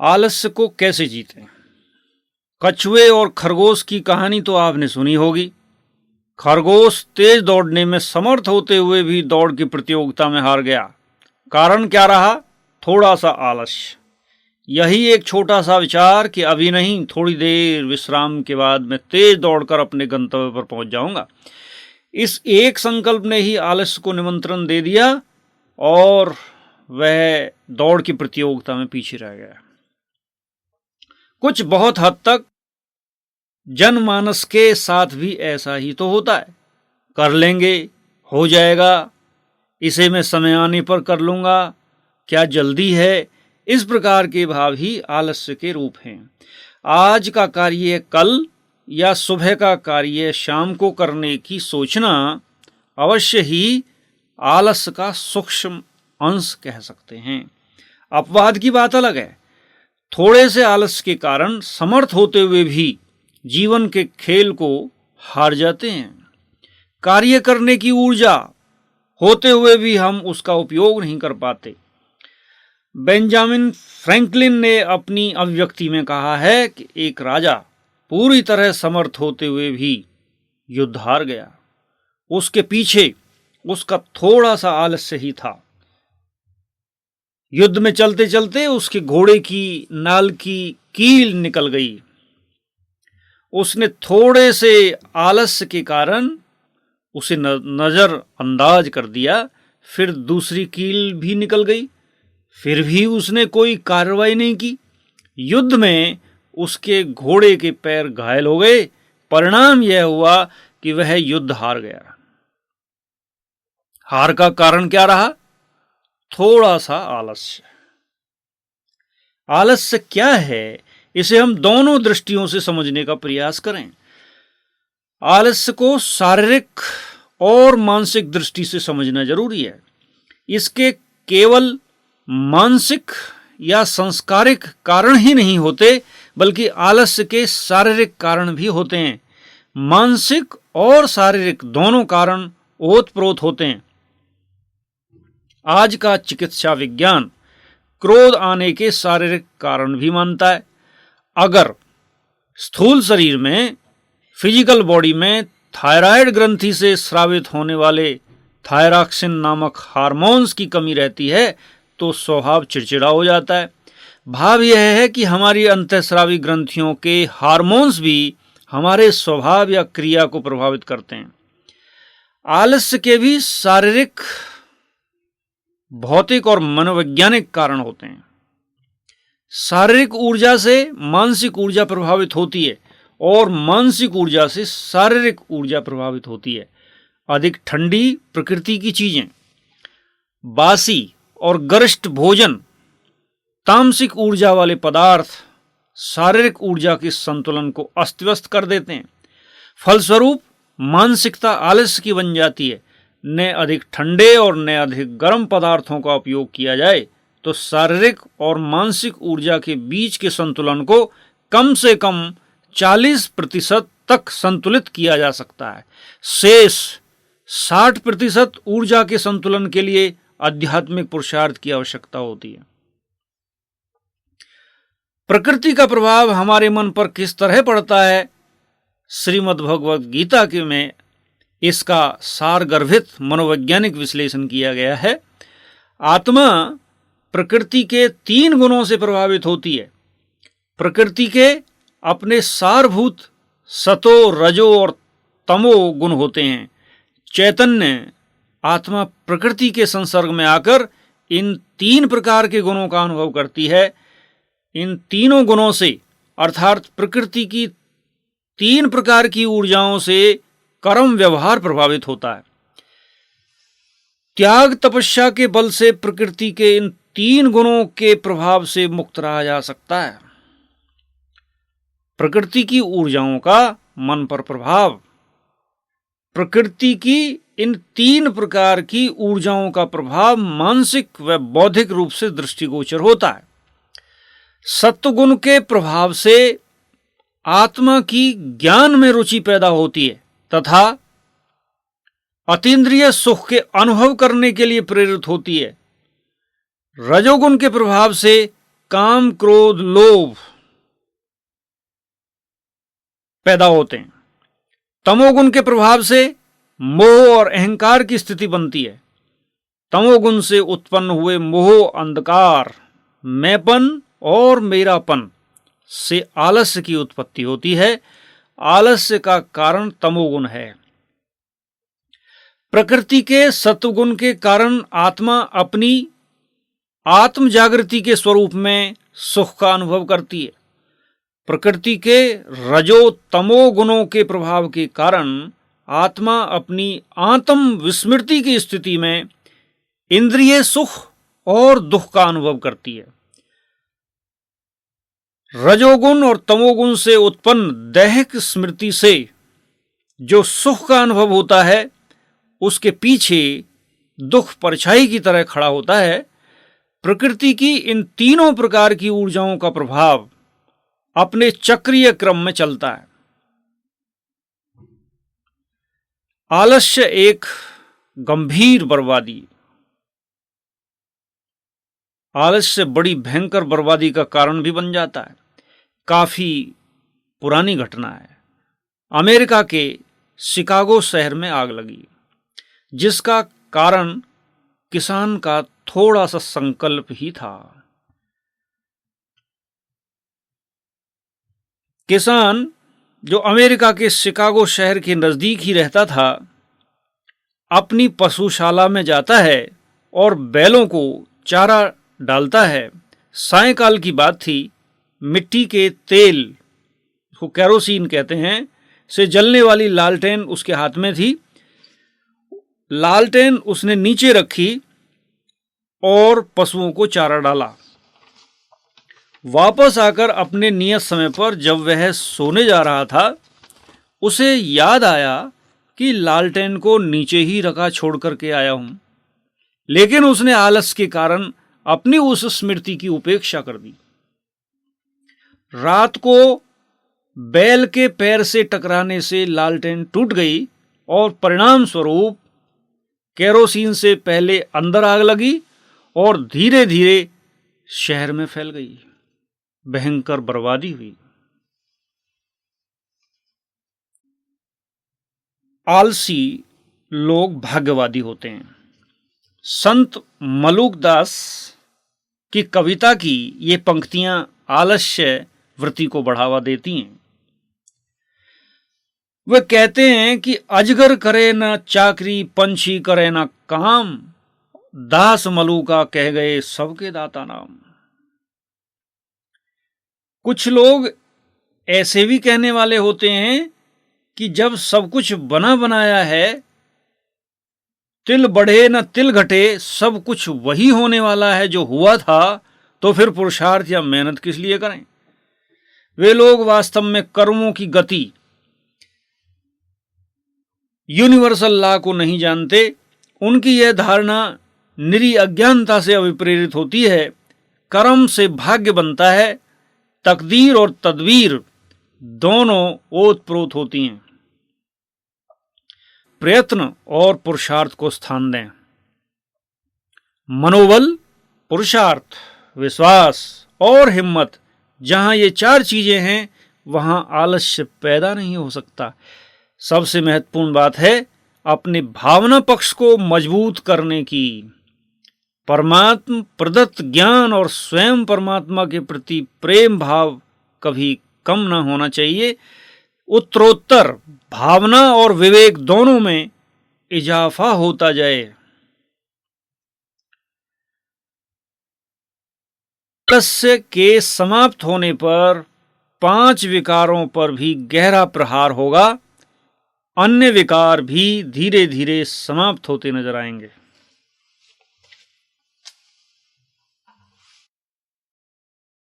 आलस्य को कैसे जीतें? कछुए और खरगोश की कहानी तो आपने सुनी होगी। खरगोश तेज दौड़ने में समर्थ होते हुए भी दौड़ की प्रतियोगिता में हार गया। कारण क्या रहा? थोड़ा सा आलस्य। यही एक छोटा सा विचार कि अभी नहीं, थोड़ी देर विश्राम के बाद मैं तेज दौड़कर अपने गंतव्य पर पहुंच जाऊंगा। इस एक संकल्प ने ही आलस्य को निमंत्रण दे दिया और वह दौड़ की प्रतियोगिता में पीछे रह गया। कुछ बहुत हद तक जनमानस के साथ भी ऐसा ही तो होता है। कर लेंगे, हो जाएगा, इसे मैं समय आने पर कर लूंगा, क्या जल्दी है, इस प्रकार के भाव ही आलस्य के रूप हैं। आज का कार्य कल या सुबह का कार्य शाम को करने की सोचना अवश्य ही आलस्य का सूक्ष्म अंश कह सकते हैं। अपवाद की बात अलग है। थोड़े से आलस्य के कारण समर्थ होते हुए भी जीवन के खेल को हार जाते हैं। कार्य करने की ऊर्जा होते हुए भी हम उसका उपयोग नहीं कर पाते। बेंजामिन फ्रैंकलिन ने अपनी अभिव्यक्ति में कहा है कि एक राजा पूरी तरह समर्थ होते हुए भी युद्ध हार गया। उसके पीछे उसका थोड़ा सा आलस्य ही था। युद्ध में चलते चलते उसके घोड़े की नाल की कील निकल गई। उसने थोड़े से आलस्य के कारण उसे नजरअंदाज कर दिया। फिर दूसरी कील भी निकल गई, फिर भी उसने कोई कार्रवाई नहीं की। युद्ध में उसके घोड़े के पैर घायल हो गए। परिणाम यह हुआ कि वह युद्ध हार गया। हार का कारण क्या रहा? थोड़ा सा आलस्य। आलस्य क्या है, इसे हम दोनों दृष्टियों से समझने का प्रयास करें। आलस्य को शारीरिक और मानसिक दृष्टि से समझना जरूरी है। इसके केवल मानसिक या संस्कारिक कारण ही नहीं होते, बल्कि आलस्य के शारीरिक कारण भी होते हैं। मानसिक और शारीरिक दोनों कारण ओतप्रोत होते हैं। आज का चिकित्सा विज्ञान क्रोध आने के शारीरिक कारण भी मानता है। अगर स्थूल शरीर में, फिजिकल बॉडी में थायराइड ग्रंथि से स्रावित होने वाले थायरॉक्सिन नामक हार्मोन्स की कमी रहती है तो स्वभाव चिड़चिड़ा हो जाता है। भाव यह है कि हमारी अंतःस्रावी ग्रंथियों के हार्मोन्स भी हमारे स्वभाव या क्रिया को प्रभावित करते हैं। आलस्य के भी शारीरिक, भौतिक और मनोवैज्ञानिक कारण होते हैं। शारीरिक ऊर्जा से मानसिक ऊर्जा प्रभावित होती है और मानसिक ऊर्जा से शारीरिक ऊर्जा प्रभावित होती है। अधिक ठंडी प्रकृति की चीजें, बासी और गरिष्ठ भोजन, तामसिक ऊर्जा वाले पदार्थ शारीरिक ऊर्जा के संतुलन को अस्त व्यस्त कर देते हैं। फलस्वरूप मानसिकता आलस्य की बन जाती है। न अधिक ठंडे और न अधिक गर्म पदार्थों का उपयोग किया जाए तो शारीरिक और मानसिक ऊर्जा के बीच के संतुलन को कम से कम 40% तक संतुलित किया जा सकता है। शेष 60% ऊर्जा के संतुलन के लिए आध्यात्मिक पुरुषार्थ की आवश्यकता होती है। प्रकृति का प्रभाव हमारे मन पर किस तरह पड़ता है, श्रीमद् भगवद गीता के में इसका सारगर्भित मनोवैज्ञानिक विश्लेषण किया गया है। आत्मा प्रकृति के 3 गुणों से प्रभावित होती है। प्रकृति के अपने सारभूत सतो, रजो और तमो गुण होते हैं। चैतन्य आत्मा प्रकृति के संसर्ग में आकर इन 3 प्रकार के गुणों का अनुभव करती है। इन तीनों गुणों से, अर्थात प्रकृति की 3 प्रकार की ऊर्जाओं से कर्म व्यवहार प्रभावित होता है। त्याग तपस्या के बल से प्रकृति के इन 3 गुणों के प्रभाव से मुक्त रहा जा सकता है। प्रकृति की ऊर्जाओं का मन पर प्रभाव, प्रकृति की इन 3 प्रकार की ऊर्जाओं का प्रभाव मानसिक व बौद्धिक रूप से दृष्टिगोचर होता है। सत्वगुण के प्रभाव से आत्मा की ज्ञान में रुचि पैदा होती है तथा अतीन्द्रिय सुख के अनुभव करने के लिए प्रेरित होती है। रजोगुण के प्रभाव से काम, क्रोध, लोभ पैदा होते हैं। तमोगुण के प्रभाव से मोह और अहंकार की स्थिति बनती है। तमोगुण से उत्पन्न हुए मोह, अंधकार, मैंपन और मेरापन से आलस्य की उत्पत्ति होती है। आलस्य का कारण तमोगुण है। प्रकृति के सत्वगुण के कारण आत्मा अपनी आत्म जागृति के स्वरूप में सुख का अनुभव करती है। प्रकृति के रजो तमो गुणों के प्रभाव के कारण आत्मा अपनी आत्म विस्मृति की स्थिति में इंद्रिय सुख और दुख का अनुभव करती है। रजोगुण और तमोगुण से उत्पन्न दैहिक स्मृति से जो सुख का अनुभव होता है, उसके पीछे दुख परछाई की तरह खड़ा होता है। प्रकृति की इन तीनों प्रकार की ऊर्जाओं का प्रभाव अपने चक्रीय क्रम में चलता है। आलस्य एक गंभीर बर्बादी, आलस्य बड़ी भयंकर बर्बादी का कारण भी बन जाता है। काफी पुरानी घटना है। अमेरिका के शिकागो शहर में आग लगी, जिसका कारण किसान का थोड़ा सा संकल्प ही था। किसान जो अमेरिका के शिकागो शहर के नजदीक ही रहता था, अपनी पशुशाला में जाता है और बैलों को चारा डालता है। सायंकाल की बात थी। मिट्टी के तेल को केरोसिन कहते हैं से जलने वाली लालटेन उसके हाथ में थी। लालटेन उसने नीचे रखी और पशुओं को चारा डाला। वापस आकर अपने नियत समय पर जब वह सोने जा रहा था, उसे याद आया कि लालटेन को नीचे ही रखा छोड़ करके आया हूं। लेकिन उसने आलस के कारण अपनी उस स्मृति की उपेक्षा कर दी। रात को बैल के पैर से टकराने से लालटेन टूट गई और परिणाम स्वरूप केरोसिन से पहले अंदर आग लगी और धीरे धीरे शहर में फैल गई। भयंकर बर्बादी हुई। आलसी लोग भाग्यवादी होते हैं। संत मलुकदास की कविता की ये पंक्तियां आलस्य वृत्ति को बढ़ावा देती हैं। वे कहते हैं कि अजगर करे न चाकरी, पंछी करे न काम, दास मलुका कह गए सबके दाता नाम। कुछ लोग ऐसे भी कहने वाले होते हैं कि जब सब कुछ बना बनाया है, तिल बढ़े न तिल घटे, सब कुछ वही होने वाला है जो हुआ था, तो फिर पुरुषार्थ या मेहनत किस लिए करें। वे लोग वास्तव में कर्मों की गति, यूनिवर्सल लॉ को नहीं जानते। उनकी यह धारणा निरी अज्ञानता से अभिप्रेरित होती है। कर्म से भाग्य बनता है। तकदीर और तदबीर दोनों ओतप्रोत होती हैं। प्रयत्न और पुरुषार्थ को स्थान दें। मनोबल, पुरुषार्थ, विश्वास और हिम्मत, जहां ये चार चीजें हैं, वहां आलस्य पैदा नहीं हो सकता। सबसे महत्वपूर्ण बात है अपने भावना पक्ष को मजबूत करने की। परमात्मा प्रदत्त ज्ञान और स्वयं परमात्मा के प्रति प्रेम भाव कभी कम न होना चाहिए। उत्तरोत्तर भावना और विवेक दोनों में इजाफा होता जाए। आलस्य के समाप्त होने पर 5 विकारों पर भी गहरा प्रहार होगा। अन्य विकार भी धीरे धीरे समाप्त होते नजर आएंगे।